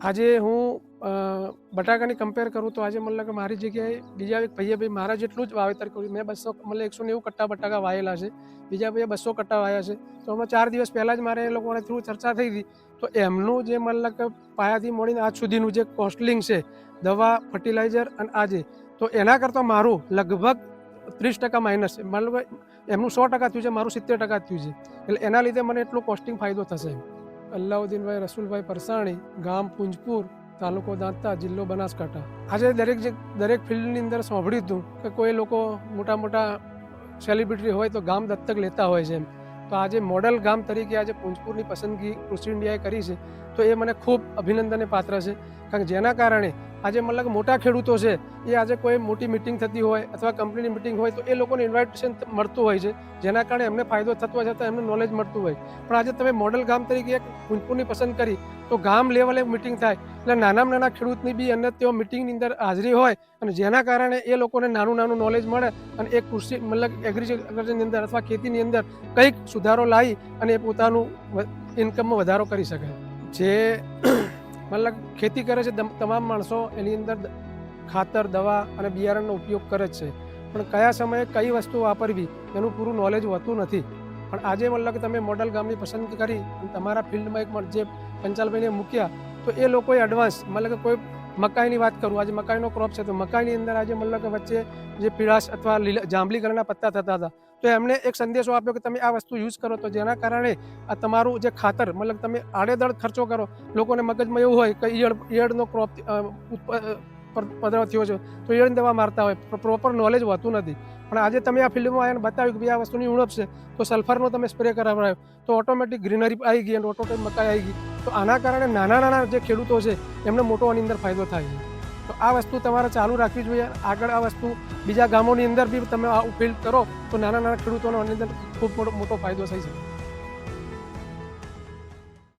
આજે હું બટાકાની કમ્પેર કરું તો આજે મને કે મારી જગ્યાએ બીજા એક ભાઈએ ભાઈ મારા જેટલું જ વાવેતર કર્યું. મેં 200 મતલબ 190 કટ્ટા બટાકા વાયેલા છે, બીજા ભાઈએ 200 કટ્ટા વાયા છે. તો હમણાં 4 દિવસ પહેલાં જ મારે એ લોકોને થ્રુ ચર્ચા થઈ હતી. તો એમનું જે મતલબ કે પાયાથી મળીને આજ સુધીનું જે કોસ્ટલિંગ છે દવા, ફર્ટિલાઇઝર અને આજે, તો એના કરતાં મારું લગભગ 30% માઇનસ છે. મતલબ એમનું 100% થયું છે, મારું 70% થયું છે. એટલે એના લીધે મને એટલો કોસ્ટિંગ ફાયદો થશે. અલ્લાઉદ્દીનભાઈ રસુલભાઈ પરસાણી, ગામ પુંજપુર, તાલુકો દાંતા, જિલ્લો બનાસકાંઠા. આજે દરેક ફિલ્ડની અંદર સાંભળ્યું હતું કે કોઈ લોકો મોટા સેલિબ્રિટી હોય તો ગામ દત્તક લેતા હોય છે એમ. તો આજે મોડલ ગામ તરીકે આજે પુંજપુરની પસંદગી કૃષિ ઇન્ડિયાએ કરી છે. તો એ મને ખૂબ અભિનંદનને પાત્ર છે. કારણ કે જેના કારણે આજે મતલબ મોટા ખેડૂતો છે એ આજે કોઈ મોટી મિટિંગ થતી હોય અથવા કંપનીની મિટિંગ હોય તો એ લોકોને ઇન્વાઇટેશન મળતું હોય છે, જેના કારણે એમને ફાયદો થતો હોય છતાં એમને નોલેજ મળતું હોય. પણ આજે તમે મોડલ ગામ તરીકે એક પુંજપુરની પસંદ કરી તો ગામ લેવલે મિટિંગ થાય એટલે નાનામાં નાના ખેડૂતની બી અને તેઓ મિટિંગની અંદર હાજરી હોય અને જેના કારણે એ લોકોને નાનું નોલેજ મળે અને એક કૃષિ મતલબ એગ્રીકલ્ચરની અંદર અથવા ખેતીની અંદર કંઈક સુધારો લાવી અને એ પોતાનું ઇન્કમમાં વધારો કરી શકે. જે મતલબ ખેતી કરે છે તમામ માણસો એની અંદર ખાતર, દવા અને બિયારણનો ઉપયોગ કરે જ છે, પણ કયા સમયે કઈ વસ્તુ વાપરવી એનું પૂરું નોલેજ હોતું નથી. પણ આજે મતલબ કે તમે મોડલ ગામની પસંદ કરી અને તમારા ફિલ્ડમાં એક જે પંચાલભાઈને મૂક્યા તો એ લોકોએ એડવાન્સ મતલબ કે કોઈ મકાઈની વાત કરું, આજે મકાઈનો ક્રોપ છે તો મકાઈની અંદર આજે મતલબ કે વચ્ચે જે પીળાશ અથવા જાંબલી કલરના પત્તા થતા હતા, તો એમને એક સંદેશો આપ્યો કે તમે આ વસ્તુ યુઝ કરો તો જેના કારણે આ તમારું જે ખાતર મતલબ તમે આડેધડ ખર્ચો કરો, લોકોને મગજમાં એવું હોય કે ઈયળનો ક્રોપ પધરાવ થયો છે તો ઈયળની દવા મારતા હોય, પ્રોપર નોલેજ હોતું નથી. પણ આજે તમે આ ફિલ્ડમાં આવીને બતાવ્યું કે ભાઈ આ વસ્તુની ઉણપ છે તો સલ્ફરનો તમે સ્પ્રે કરાવડાયો તો ઓટોમેટિક ગ્રીનરી આવી ગઈ અને ઓટોમેટિક મકાઈ આવી ગઈ. તો આના કારણે નાના જે ખેડૂતો છે એમને મોટો આની અંદર ફાયદો થાય છે. તો આ વસ્તુ તમારે ચાલુ રાખવી જોઈએ. આગળ આ વસ્તુ બીજા ગામોની અંદર બી તમે આ ફિલ્ડ કરો તો નાના ખેડૂતોનો આની અંદર ખૂબ મોટો ફાયદો થઈ શકે.